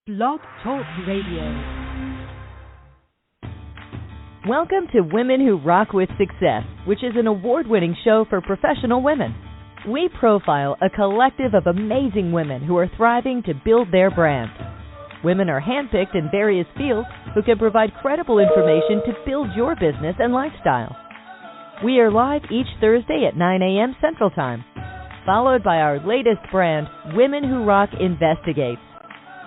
Blog Talk Radio. Welcome to Women Who Rock with Success, which is an award-winning show for professional women. We profile a collective of amazing women who are thriving to build their brand. Women are handpicked in various fields who can provide credible information to build your business and lifestyle. We are live each Thursday at 9 a.m. Central Time, followed by our latest brand, Women Who Rock Investigates.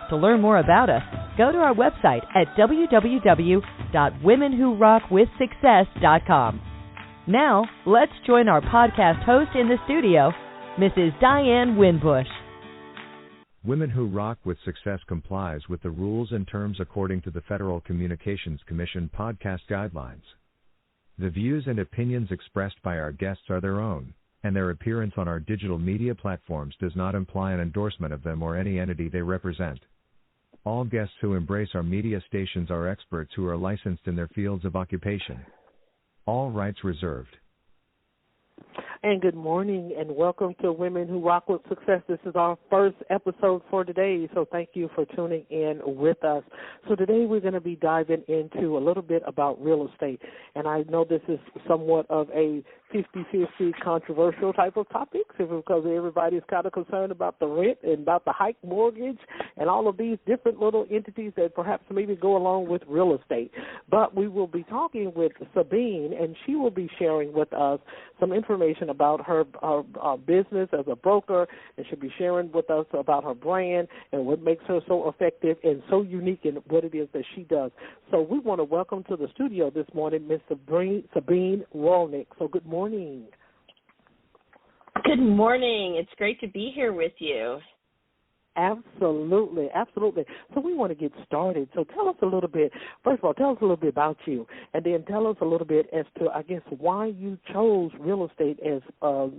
To learn more about us, go to our website at www.womenwhorockwithsuccess.com. Now, let's join our podcast host in the studio, Mrs. Diane Winbush. Women Who Rock with Success complies with the rules and terms according to the Federal Communications Commission podcast guidelines. The views and opinions expressed by our guests are their own, and their appearance on our digital media platforms does not imply an endorsement of them or any entity they represent. All guests who embrace our media stations are experts who are licensed in their fields of occupation. All rights reserved. And good morning and welcome to Women Who Rock with Success. This is our first episode for today, so thank you for tuning in with us. So today we're going to be diving into a little bit about real estate. And I know this is somewhat of a 50-50 controversial type of topic because everybody's kind of concerned about the rent and about the hike mortgage and all of these different little entities that perhaps maybe go along with real estate. But we will be talking with Sabine, and she will be sharing with us some information about her business as a broker, and she'll be sharing with us about her brand and what makes her so effective and so unique in what it is that she does. So we want to welcome to the studio this morning Ms. Sabine Rolnick. So good morning. Good morning. It's great to be here with you. Absolutely, absolutely. So we want to get started. So tell us a little bit, first of all, tell us a little bit about you, and then tell us a little bit as to, I guess, why you chose real estate as, a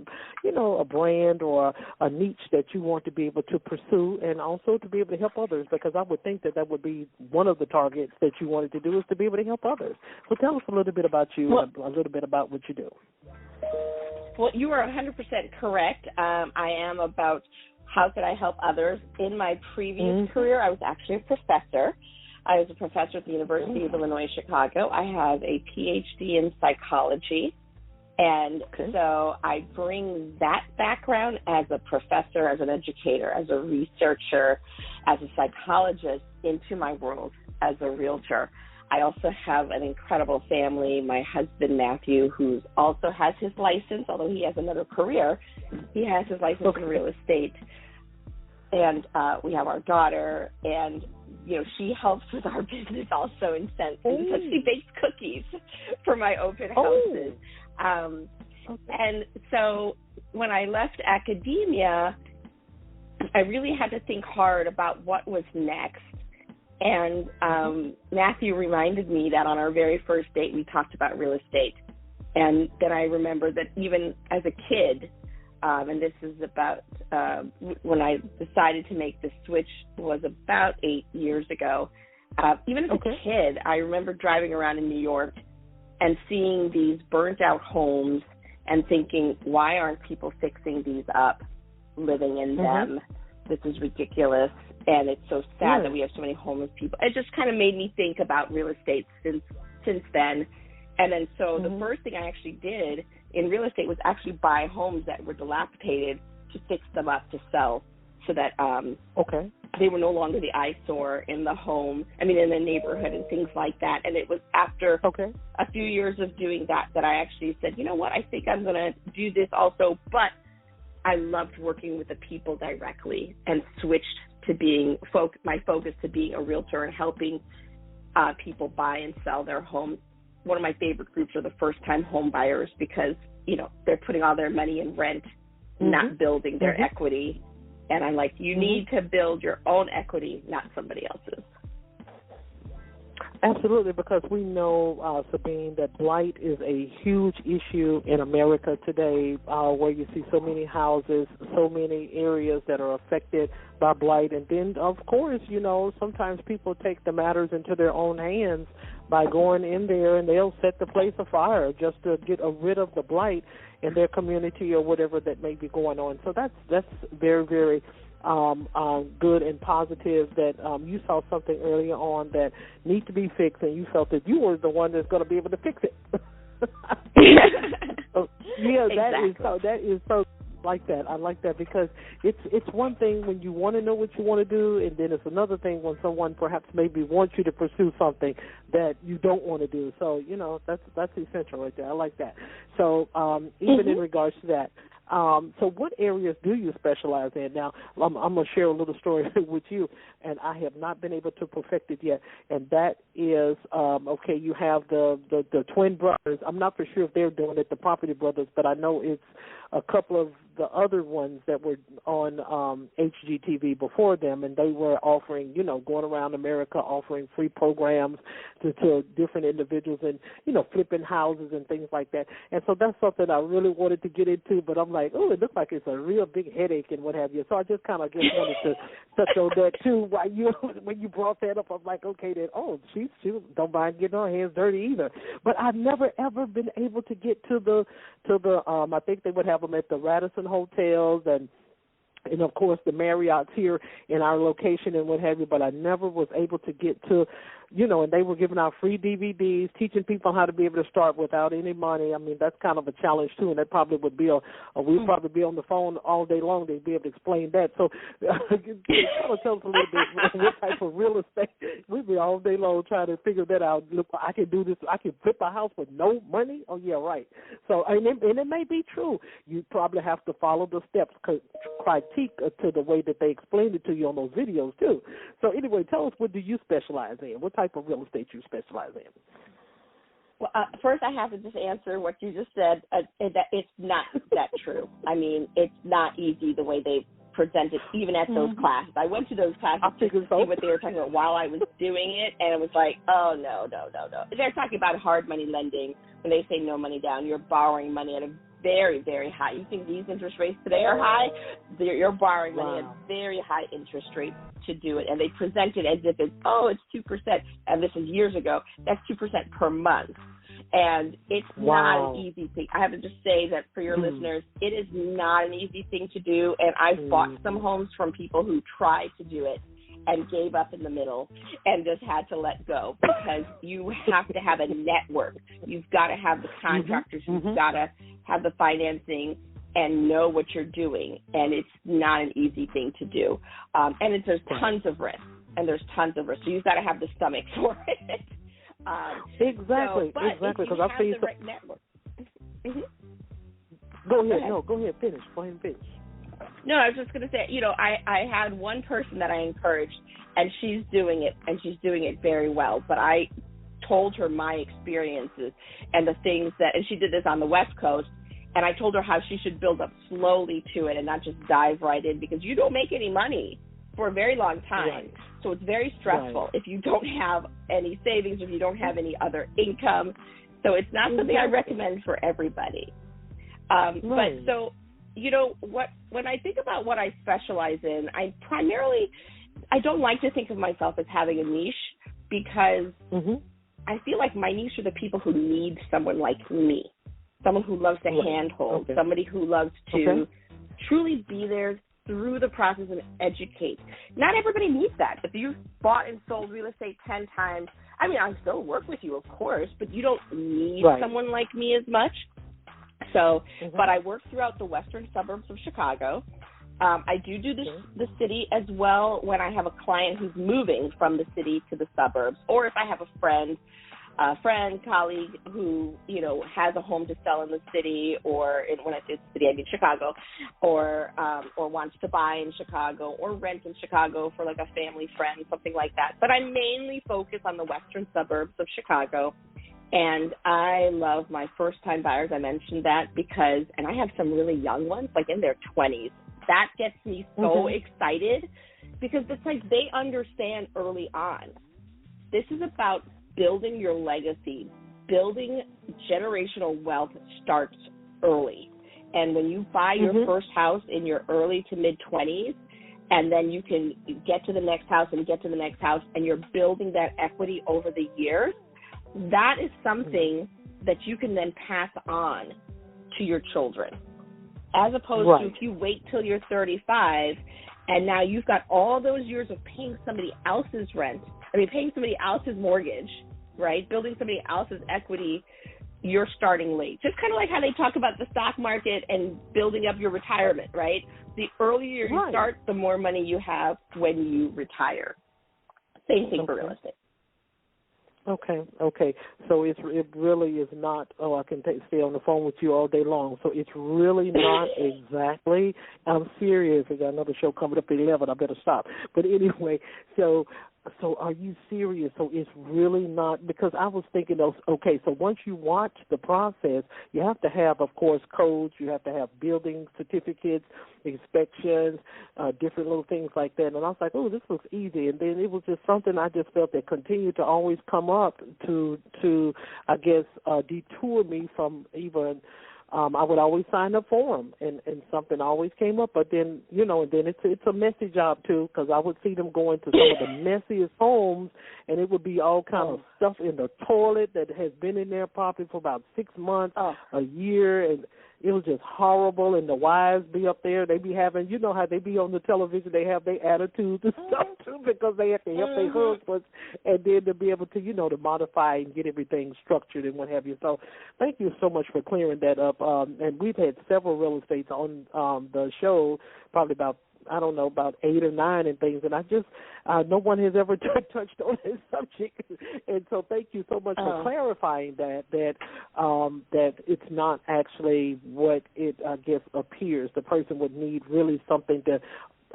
brand or a niche that you want to be able to pursue and also to be able to help others, because I would think that would be one of the targets that you wanted to do is to be able to help others. So tell us a little bit about you, a little bit about what you do. Well, you are 100% correct. I am about how could I help others. In my previous career, I was actually a professor. I was a professor at the University of Illinois, Chicago. I have a PhD in psychology, and so I bring that background as a professor, as an educator, as a researcher, as a psychologist into my world as a realtor. I also have an incredible family. My husband, Matthew, who also has his license, although he has another career, he has his license in real estate. And we have our daughter, and, she helps with our business also in sense. Because she bakes cookies for my open houses. And so when I left academia, I really had to think hard about what was next. And Matthew reminded me that on our very first date, we talked about real estate. And then I remember that even as a kid, and this is about when I decided to make the switch was about 8 years ago. Even as a kid, I remember driving around in New York and seeing these burnt-out homes and thinking, why aren't people fixing these up, living in them? This is ridiculous. And it's so sad that we have so many homeless people. It just kind of made me think about real estate since then. And then so the first thing I actually did in real estate was actually buy homes that were dilapidated to fix them up to sell so that they were no longer the eyesore in the home, in the neighborhood and things like that. And it was after a few years of doing that I actually said, you know what, I think I'm going to do this also. But I loved working with the people directly and switched to being my focus to being a realtor and helping people buy and sell their homes. One of my favorite groups are the first-time home buyers because, they're putting all their money in rent, not building their equity. And I'm like, you need to build your own equity, not somebody else's. Absolutely, because we know, Sabine, that blight is a huge issue in America today, where you see so many houses, so many areas that are affected by blight. And then, of course, sometimes people take the matters into their own hands by going in there and they'll set the place afire just to get rid of the blight in their community or whatever that may be going on. So that's very, very good and positive, that you saw something earlier on that needs to be fixed, and you felt that you were the one that's going to be able to fix it. So, yeah, exactly. that is so like that. I like that, because it's one thing when you want to know what you want to do, and then it's another thing when someone perhaps maybe wants you to pursue something that you don't want to do. So, that's essential right there. I like that. So even in regards to that, so what areas do you specialize in? Now, I'm going to share a little story with you, and I have not been able to perfect it yet, and that is, okay, you have the twin brothers. I'm not for sure if they're doing it, the Property Brothers, but I know it's a couple of the other ones that were on HGTV before them, and they were offering, going around America offering free programs to different individuals, and, flipping houses and things like that. And so that's something I really wanted to get into, but I'm like, oh, it looks like it's a real big headache and what have you. So I just kind of wanted to touch on that too. When you brought that up, I'm like, okay, then, she don't mind getting her hands dirty either. But I've never ever been able to get to the I think they would have them at the Radisson hotels and of course the Marriott's here in our location and what have you, but I never was able to get to, and they were giving out free DVDs, teaching people how to be able to start without any money. I mean, that's kind of a challenge too, and that probably would be we'd probably be on the phone all day long. They'd be able to explain that. So tell us a little bit what type of real estate. We'd be all day long trying to figure that out. Look, I can do this. I can flip a house with no money. Oh yeah, right. So and it may be true. You probably have to follow the steps, critique to the way that they explained it to you on those videos too. So anyway, tell us, what do you specialize in? What type of real estate you specialize in? Well, first I have to just answer what you just said, that it's not that true. I mean, it's not easy the way they present it, even at those classes. I went to those classes to see what they were talking about while I was doing it, and it was like, oh, no. They're talking about hard money lending. When they say no money down, you're borrowing money at a very, very high. You think these interest rates today are high? You're borrowing money at very high interest rates to do it. And they present it as if it's 2%. And this is years ago. That's 2% per month. And it's not an easy thing. I have to just say that for your listeners, it is not an easy thing to do. And I've bought some homes from people who tried to do it and gave up in the middle and just had to let go, because you have to have a network. You've got to have the contractors. You've got to have the financing and know what you're doing. And it's not an easy thing to do. And there's tons of risk. So you've got to have the stomach for it. Exactly. Because I've seen right network. Go ahead. No, go ahead. Finish. Go ahead and finish. No, I was just going to say, I had one person that I encouraged, and she's doing it, and she's doing it very well. But I told her my experiences and the things and she did this on the West Coast, and I told her how she should build up slowly to it and not just dive right in, because you don't make any money for a very long time. Right. So it's very stressful if you don't have any savings, if you don't have any other income. So it's not something I recommend for everybody. But so, when I think about what I specialize in, I don't like to think of myself as having a niche, because I feel like my niche are the people who need someone like me, someone who loves to handhold, somebody who loves to truly be there through the process and educate. Not everybody needs that. If you've bought and sold real estate 10 times, I mean, I still work with you, of course, but you don't need someone like me as much. So, but I work throughout the western suburbs of Chicago. I do the city as well when I have a client who's moving from the city to the suburbs, or if I have a friend, colleague who, has a home to sell in the city, or when I say the city, I mean Chicago, or wants to buy in Chicago or rent in Chicago for like a family friend, something like that. But I mainly focus on the western suburbs of Chicago. And I love my first-time buyers. I mentioned that and I have some really young ones, like in their 20s. That gets me so excited, because it's like they understand early on. This is about building your legacy. Building generational wealth starts early. And when you buy your first house in your early to mid-20s, and then you can get to the next house and get to the next house, and you're building that equity over the years, that is something that you can then pass on to your children, as opposed to if you wait till you're 35 And now you've got all those years of paying somebody else's paying somebody else's mortgage, right? Building somebody else's equity. You're starting late. Just kind of like how they talk about the stock market and building up your retirement, right? The earlier you start, the more money you have when you retire. Same thing for real estate. Okay. So it really is not, I can stay on the phone with you all day long. So it's really not exactly, I'm serious. I got another show coming up at 11. I better stop. But anyway, so are you serious? So it's really not, because I was thinking, okay, so once you watch the process, you have to have, of course, codes. You have to have building certificates, inspections, different little things like that. And I was like, oh, this looks easy. And then it was just something I just felt that continued to always come up to I guess, detour me from even I would always sign up for them, and something always came up. But then, and then it's a messy job, too, because I would see them going to some of the messiest homes, and it would be all kind of stuff in the toilet that has been in there probably for about 6 months, a year, and it was just horrible. And the wives be up there. They be having, how they be on the television, they have their attitudes and stuff, too, because they have to help their husbands, and then to be able to, to modify and get everything structured and what have you. So thank you so much for clearing that up. And we've had several real estates on the show, probably about 8 or 9 and things, and I just, no one has ever touched on this subject, and so thank you so much for clarifying that it's not actually what it, I guess, appears. The person would need really something to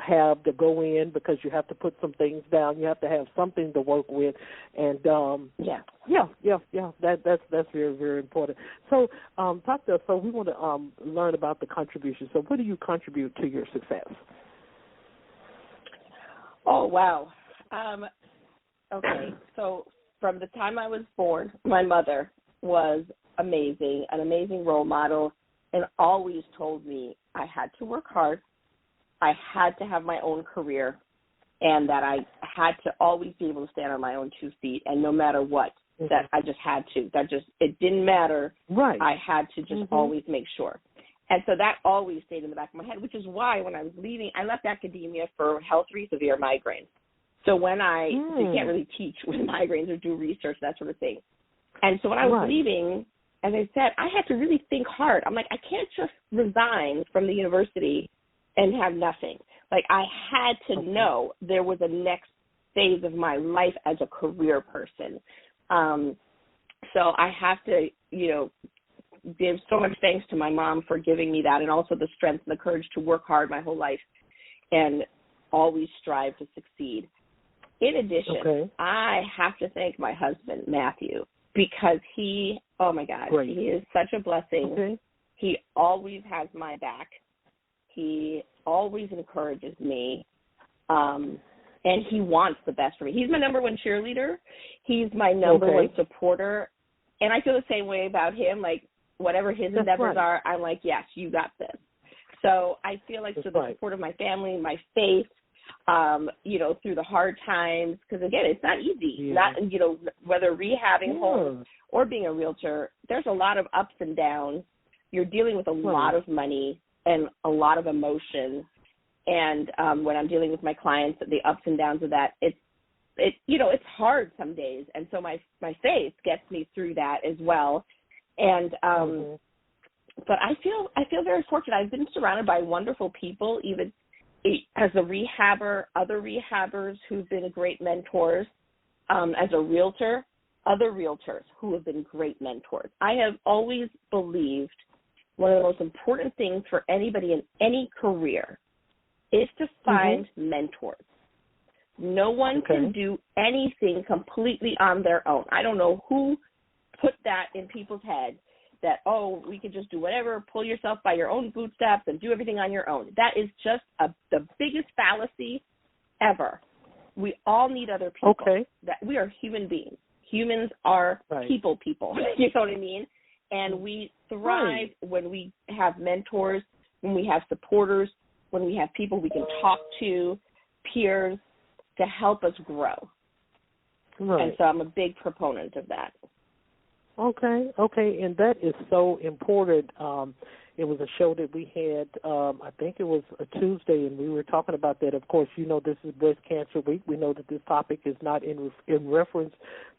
have to go in, because you have to put some things down. You have to have something to work with, and that's very, very important. So, talk to us. So we want to learn about the contribution. So, what do you contribute to your success? Oh, wow. Okay, so from the time I was born, my mother was amazing, an amazing role model, and always told me I had to work hard, I had to have my own career, and that I had to always be able to stand on my own 2 feet, and no matter what, that I just had to. It didn't matter. Right. I had to just always make sure. And so that always stayed in the back of my head, which is why when I was leaving, I left academia for health severe migraines. So when you can't really teach with migraines or do research, that sort of thing. And so when I was leaving, as I said, I had to really think hard. I'm like, I can't just resign from the university and have nothing. Like, I had to know there was a next phase of my life as a career person. So I have to, give so much thanks to my mom for giving me that, and also the strength and the courage to work hard my whole life and always strive to succeed. In addition, I have to thank my husband, Matthew, because he, oh my God, he is such a blessing. He always has my back. He always encourages me, and he wants the best for me. He's my number one cheerleader. He's my number one supporter, and I feel the same way about him. Like, whatever his endeavors are, I'm like, yes, you got this. So I feel like through the support of my family, my faith, through the hard times, because, again, it's not easy. Not, whether rehabbing homes or being a realtor, there's a lot of ups and downs. You're dealing with a lot of money and a lot of emotion. And when I'm dealing with my clients, the ups and downs of that, it's hard some days. And so my faith gets me through that as well. And but I feel very fortunate. I've been surrounded by wonderful people, even as a rehabber, other rehabbers who've been great mentors, as a realtor, other realtors who have been great mentors. I have always believed one of the most important things for anybody in any career is to find mentors. No one can do anything completely on their own. I don't know who put that in people's heads that, we can just do whatever, pull yourself by your own bootstraps and do everything on your own. That is just the biggest fallacy ever. We all need other people. That we are human beings. Humans are people. You know what I mean? And we thrive when we have mentors, when we have supporters, when we have people we can talk to, peers, to help us grow. And so I'm a big proponent of that. Okay, and that is so important. It was a show that we had, I think it was a Tuesday, and we were talking about that. Of course, you know, this is Breast Cancer Week. We know that this topic is not in reference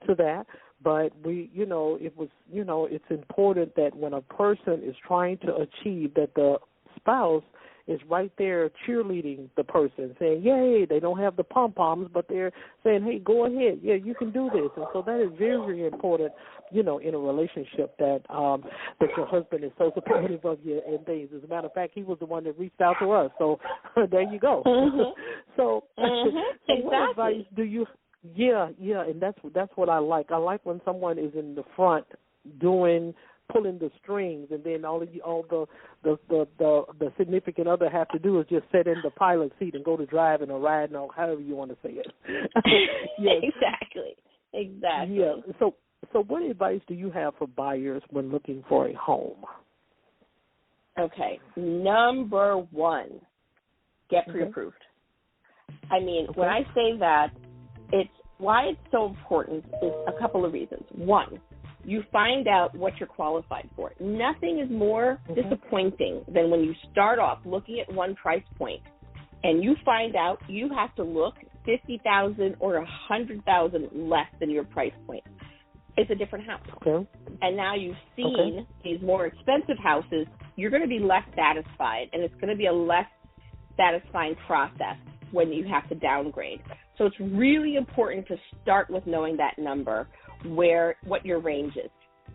to that, but we, you know, it was, you know, it's important that when a person is trying to achieve, that the spouse is right there cheerleading the person, saying, yay, they don't have the pom-poms, but they're saying, hey, go ahead, yeah, you can do this. And so that is very, very important, you know, in a relationship that that your husband is so supportive of you and things. As a matter of fact, he was the one that reached out to us. So there you go. So, so what advice do you and that's what I like. I like when someone is in the front pulling the strings, and then all the significant other have to do is just sit in the pilot seat and go to driving or riding or however you want to say it. Yes. Exactly. Yeah. So what advice do you have for buyers when looking for a home? Okay. Number one, get pre-approved. I mean, when I say that, why it's so important is a couple of reasons. One, you find out what you're qualified for. Nothing is more disappointing than when you start off looking at one price point and you find out you have to look $50,000 or $100,000 less than your price point. It's a different house. Okay. And now you've seen these more expensive houses, you're going to be less satisfied, and it's going to be a less satisfying process when you have to downgrade. So it's really important to start with knowing that number, what your range is.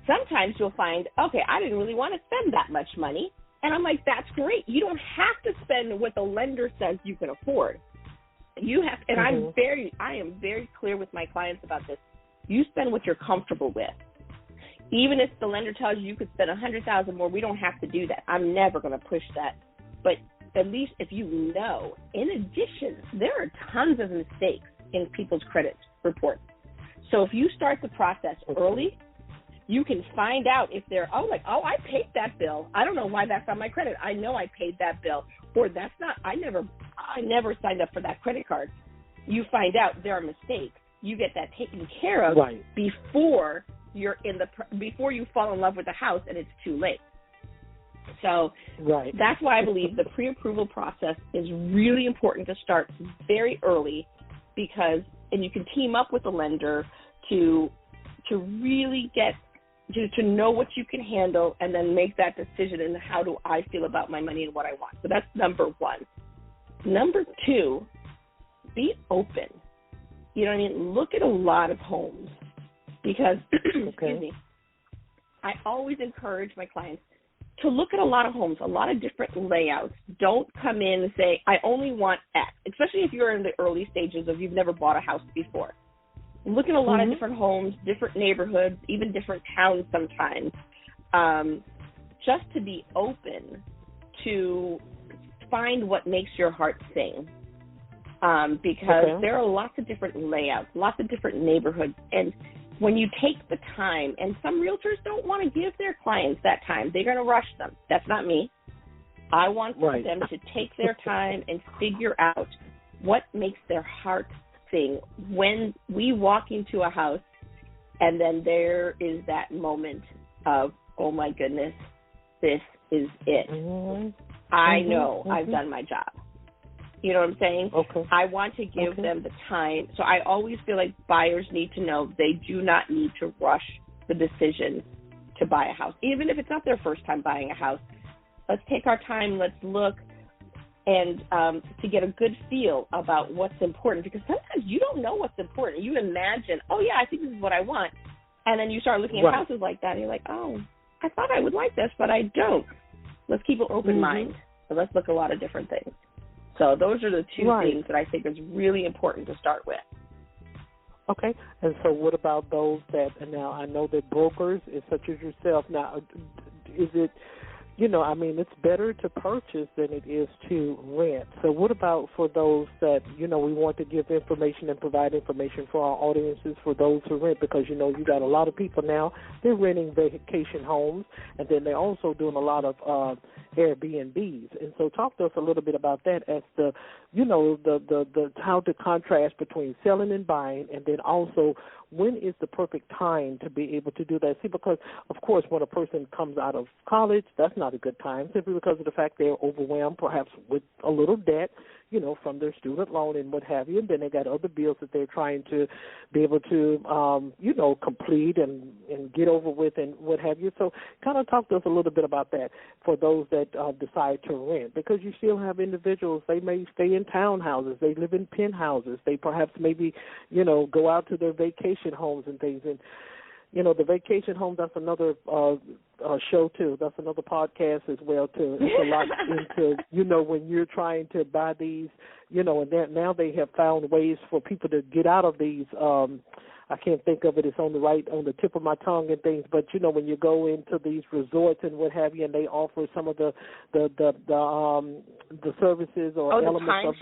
Sometimes you'll find, okay, I didn't really want to spend that much money. And I'm like, that's great. You don't have to spend what the lender says you can afford. You have, and I am very clear with my clients about this. You spend what you're comfortable with. Even if the lender tells you could spend $100,000 more, we don't have to do that. I'm never going to push that. But at least if you know. In addition, there are tons of mistakes in people's credit reports. So if you start the process early, you can find out if they're, I paid that bill. I don't know why that's on my credit. I know I paid that bill. Or that's not, I never signed up for that credit card. You find out there are mistakes. You get that taken care of before before you fall in love with the house and it's too late. So that's why I believe the pre-approval process is really important to start very early, because, and you can team up with the lender to really get to know what you can handle and then make that decision in how do I feel about my money and what I want. So that's number one. Number two, be open. You know what I mean? Look at a lot of homes, because, excuse me, I always encourage my clients to look at a lot of homes, a lot of different layouts. Don't come in and say, I only want X, especially if you're in the early stages of you've never bought a house before. Look at a lot of different homes, different neighborhoods, even different towns sometimes, just to be open to find what makes your heart sing. Because there are lots of different layouts, lots of different neighborhoods. And when you take the time, and some realtors don't want to give their clients that time. They're going to rush them. That's not me. I want them to take their time and figure out what makes their heart sing when we walk into a house, and then there is that moment of, oh, my goodness, this is it. I know I've done my job. You know what I'm saying? I want to give them the time. So I always feel like buyers need to know they do not need to rush the decision to buy a house. Even if it's not their first time buying a house, let's take our time, let's look, and to get a good feel about what's important. Because sometimes you don't know what's important. You imagine, oh, yeah, I think this is what I want. And then you start looking at houses like that, and you're like, oh, I thought I would like this, but I don't. Let's keep an open mind. So let's look at a lot of different things. So those are the two things that I think is really important to start with. Okay. And so what about those that, and now I know that brokers, such as yourself, now is it, you know, I mean, it's better to purchase than it is to rent. So what about for those that, you know, we want to give information and provide information for our audiences, for those who rent, because, you know, you got a lot of people now, they're renting vacation homes, and then they're also doing a lot of Airbnbs. And so talk to us a little bit about that as to the how to contrast between selling and buying, and then also when is the perfect time to be able to do that. See, because, of course, when a person comes out of college, that's not a good time, simply because of the fact they're overwhelmed, perhaps with a little debt, from their student loan and what have you. And then they got other bills that they're trying to be able to, complete and get over with and what have you. So kind of talk to us a little bit about that for those that decide to rent, because you still have individuals, they may stay in townhouses, they live in penthouses, they perhaps maybe, go out to their vacation homes and things. And, the vacation home, that's another show, too. That's another podcast as well, too. It's a lot into, when you're trying to buy these, and now they have found ways for people to get out of these. I can't think of it. It's on the tip of my tongue and things. But, when you go into these resorts and what have you, and they offer some of the services or elements of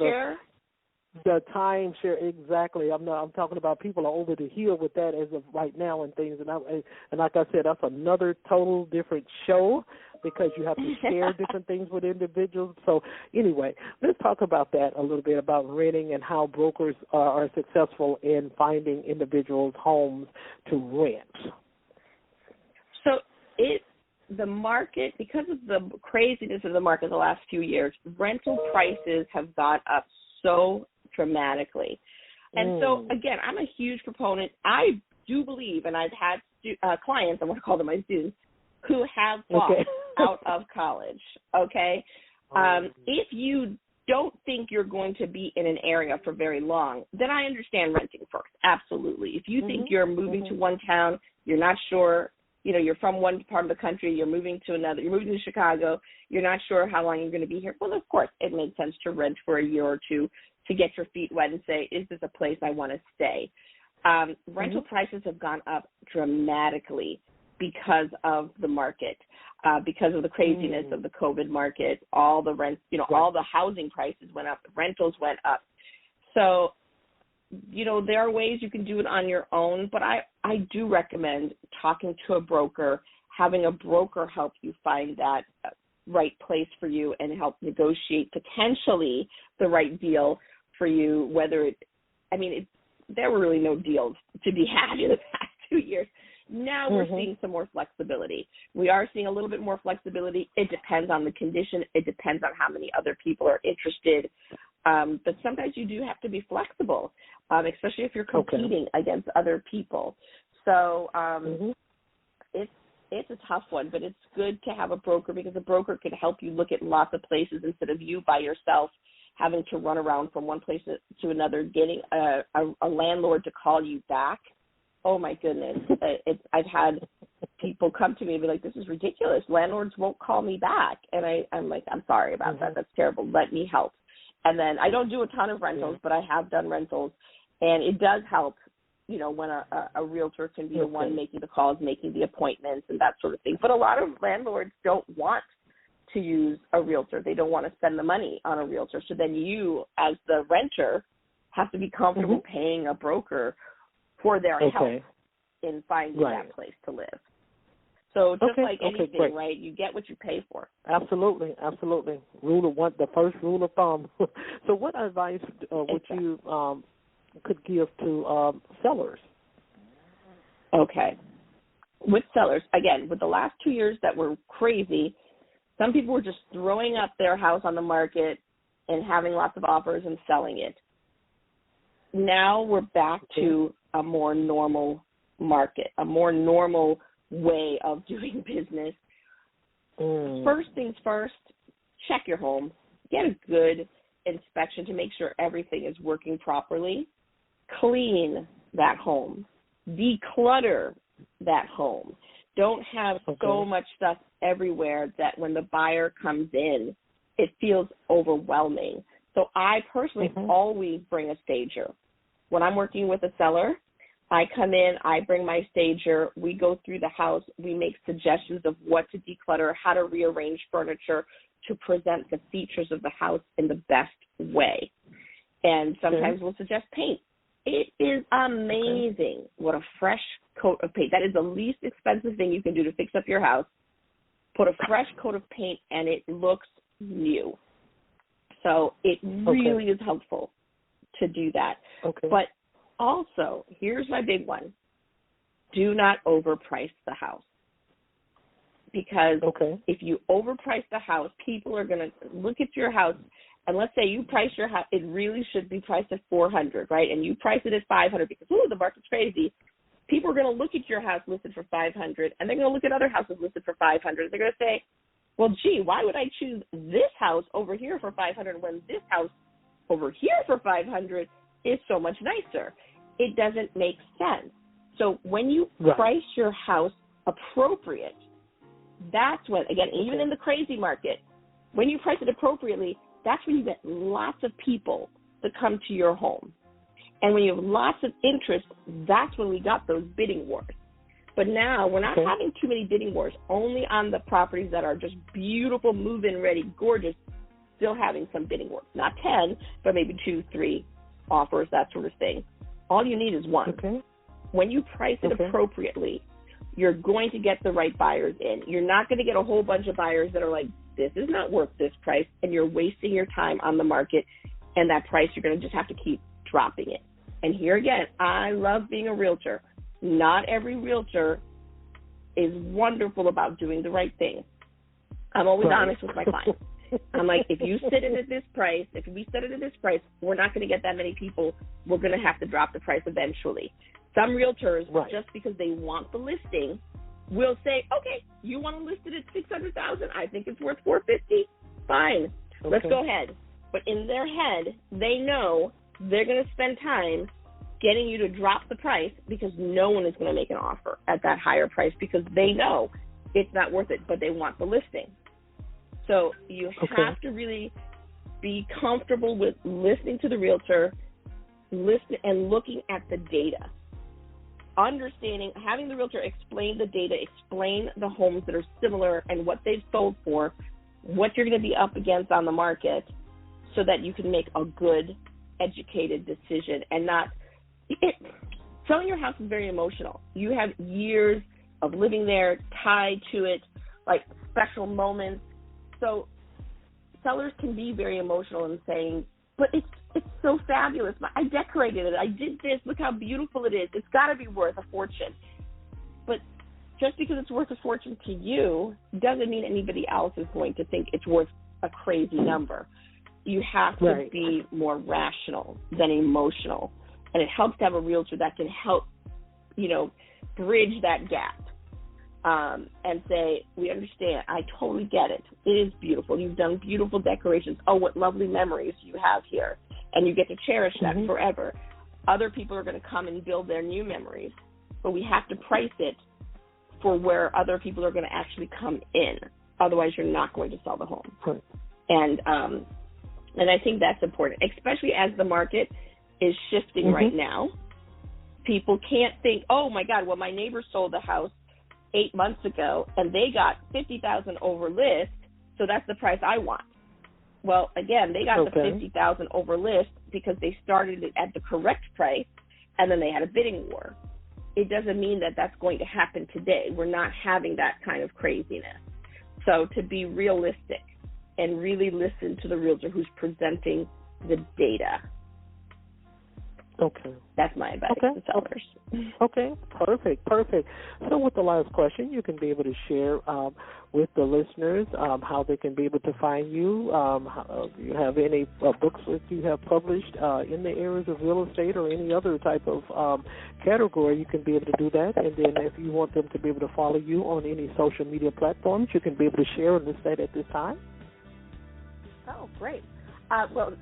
the timeshare, exactly. I'm talking about people are over the hill with that as of right now and things. And like I said, that's another total different show, because you have to share different things with individuals. So anyway, let's talk about that a little bit, about renting and how brokers are successful in finding individuals' homes to rent. So the market, because of the craziness of the market the last few years, rental prices have gone up so dramatically. And so, again, I'm a huge proponent. I do believe, and I've had clients, I want to call them my students, who have bought out of college, okay? If you don't think you're going to be in an area for very long, then I understand renting first, absolutely. If you think you're moving to one town, you're not sure, you're from one part of the country, you're moving to another, you're moving to Chicago, you're not sure how long you're going to be here, well, of course, it makes sense to rent for a year or two to get your feet wet and say, is this a place I want to stay? Rental prices have gone up dramatically because of the market, because of the craziness of the COVID market. All the rents, all the housing prices went up, rentals went up. So, there are ways you can do it on your own, but I do recommend talking to a broker, having a broker help you find that right place for you and help negotiate potentially the right deal for you, there were really no deals to be had in the past 2 years. Now we're seeing some more flexibility. We are seeing a little bit more flexibility. It depends on the condition. It depends on how many other people are interested. But sometimes you do have to be flexible, especially if you're competing against other people. So it's a tough one, but it's good to have a broker, because a broker can help you look at lots of places instead of you by yourself having to run around from one place to another, getting a landlord to call you back. Oh, my goodness. I've had people come to me and be like, this is ridiculous. Landlords won't call me back. And I'm like, I'm sorry about that. That's terrible. Let me help. And then I don't do a ton of rentals, but I have done rentals. And it does help, when a realtor can be the one making the calls, making the appointments and that sort of thing. But a lot of landlords don't want to use a realtor. They don't want to spend the money on a realtor. So then you, as the renter, have to be comfortable paying a broker for their help in finding that place to live. So just like anything, right? You get what you pay for. Absolutely. The first rule of thumb. So what advice would you could give to sellers? Okay. With sellers, again, with the last 2 years that were crazy, some people were just throwing up their house on the market and having lots of offers and selling it. Now we're back to a more normal market, a more normal way of doing business. First things first, check your home. Get a good inspection to make sure everything is working properly. Clean that home. Declutter that home. Don't have so much stuff everywhere that when the buyer comes in, it feels overwhelming. So I personally always bring a stager. When I'm working with a seller, I come in, I bring my stager, we go through the house, we make suggestions of what to declutter, how to rearrange furniture to present the features of the house in the best way. And sometimes we'll suggest paint. It is amazing what a fresh coat of paint, that is the least expensive thing you can do to fix up your house. Put a fresh coat of paint and it looks new. So it really is helpful to do that. Okay. But also, here's my big one. Do not overprice the house. Because if you overprice the house, people are going to look at your house, and let's say you price your house, it really should be priced at $400, right? And you price it at $500 because, the market's crazy. People are going to look at your house listed for $500, and they're going to look at other houses listed for $500. They're going to say, well, gee, why would I choose this house over here for $500 when this house over here for $500 is so much nicer? It doesn't make sense. So when you price your house appropriate, that's when, again, even in the crazy market, when you price it appropriately, that's when you get lots of people that come to your home. And when you have lots of interest, that's when we got those bidding wars. But now we're not having too many bidding wars, only on the properties that are just beautiful, move-in ready, gorgeous, still having some bidding wars. Not 10, but maybe 2, 3 offers, that sort of thing. All you need is one. When you price it appropriately, you're going to get the right buyers in. You're not going to get a whole bunch of buyers that are like, this is not worth this price, and you're wasting your time on the market, and that price, you're going to just have to keep dropping it. And here again, I love being a realtor. Not every realtor is wonderful about doing the right thing. I'm always honest with my clients. I'm like, if you set it at this price, if we set it at this price, we're not going to get that many people. We're going to have to drop the price eventually. Some realtors, just because they want the listing, will say, okay, you want to list it at $600,000. I think it's worth $450,000. Fine, let's go ahead. But in their head, they know they're going to spend time getting you to drop the price because no one is going to make an offer at that higher price because they know it's not worth it, but they want the listing. So you have to really be comfortable with listening to the realtor, and looking at the data. Understanding, having the realtor explain the data, explain the homes that are similar and what they've sold for, what you're going to be up against on the market, so that you can make a good, educated decision and not – selling your house is very emotional. You have years of living there, tied to it, like special moments. So sellers can be very emotional in saying, but it's so fabulous. I decorated it. I did this. Look how beautiful it is. It's got to be worth a fortune. But just because it's worth a fortune to you doesn't mean anybody else is going to think it's worth a crazy number. You have to be more rational than emotional. And it helps to have a realtor that can help, bridge that gap and say, we understand. I totally get it. It is beautiful. You've done beautiful decorations. Oh, what lovely memories you have here. And you get to cherish that forever. Other people are going to come and build their new memories. But we have to price it for where other people are going to actually come in. Otherwise, you're not going to sell the home. And I think that's important, especially as the market is shifting right now. People can't think, oh, my God, well, my neighbor sold the house 8 months ago, and they got $50,000 over list, so that's the price I want. Well, again, they got the $50,000 over list because they started it at the correct price, and then they had a bidding war. It doesn't mean that that's going to happen today. We're not having that kind of craziness. So to be realistic and really listen to the realtor who's presenting the data. That's my advice to sellers. Perfect. So with the last question, you can be able to share with the listeners how they can be able to find you. You have any books that you have published in the areas of real estate or any other type of category, you can be able to do that. And then if you want them to be able to follow you on any social media platforms, you can be able to share and list that at this time. Oh, great. Well,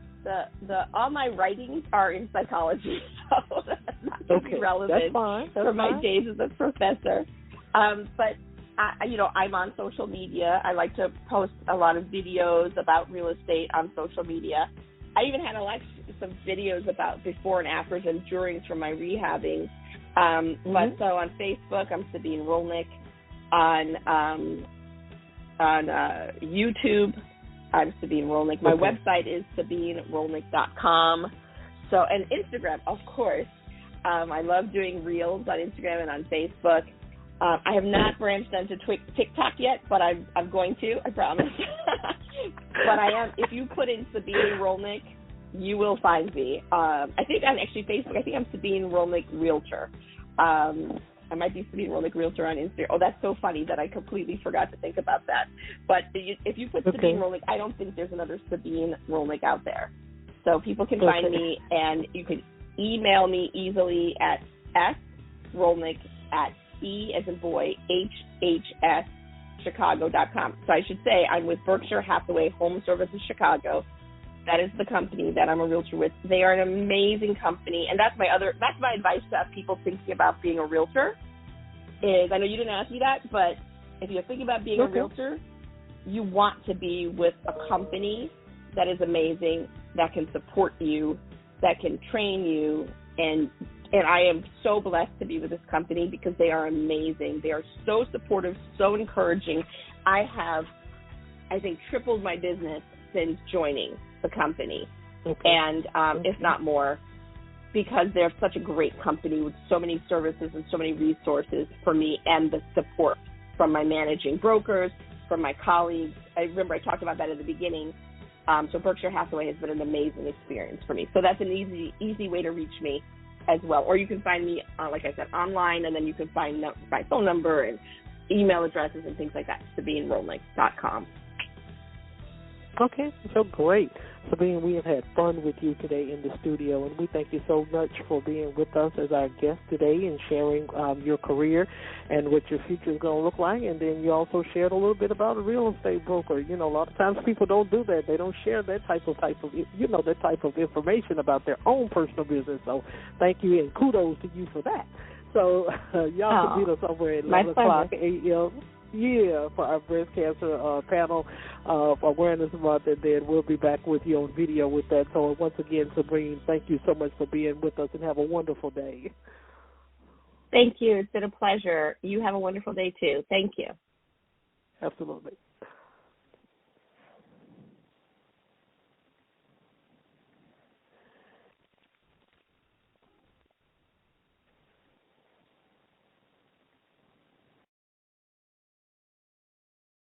all my writings are in psychology, so that's not going to be relevant for my days as a professor. But I'm on social media. I like to post a lot of videos about real estate on social media. I even had some videos about before and afters and durings from my rehabbing. But so on Facebook, I'm Sabine Rolnick. On YouTube, I'm Sabine Rolnick. My website is SabineRolnick.com. So, and Instagram, of course. I love doing reels on Instagram and on Facebook. I have not branched onto TikTok yet, but I'm going to, I promise. But I am. If you put in Sabine Rolnick, you will find me. I think on actually Facebook. I think I'm Sabine Rolnick Realtor. I might be Sabine Rolnick Realtor on Instagram. Oh, that's so funny that I completely forgot to think about that. But if you put Sabine Rolnick, I don't think there's another Sabine Rolnick out there. So people can find me, and you can email me easily at srolnick@E as in boy, HHS.Chicago.com. So I should say I'm with Berkshire Hathaway Home Services Chicago. That is the company that I'm a realtor with. They are an amazing company, and that's my advice to people thinking about being a realtor. Is I know you didn't ask me that, but if you're thinking about being a realtor, you want to be with a company that is amazing, that can support you, that can train you, and I am so blessed to be with this company because they are amazing. They are so supportive, so encouraging. I have, I think, tripled my business since joining the company, and if not more, because they're such a great company with so many services and so many resources for me, and the support from my managing brokers, from my colleagues. I remember I talked about that at the beginning. So Berkshire Hathaway has been an amazing experience for me. So that's an easy way to reach me as well. Or you can find me, like I said, online, and then you can find my phone number and email addresses and things like that, SabineRolnick.com. Okay, so great. Sabine, we have had fun with you today in the studio, and we thank you so much for being with us as our guest today and sharing your career and what your future is going to look like. And then you also shared a little bit about a real estate broker. You know, a lot of times people don't do that. They don't share that type of information about their own personal business. So thank you, and kudos to you for that. So y'all can meet us over at 11 o'clock a.m. Yeah, for our breast cancer panel of Awareness Month, and then we'll be back with you on video with that. So once again, Sabine, thank you so much for being with us, and have a wonderful day. Thank you. It's been a pleasure. You have a wonderful day, too. Thank you. Absolutely.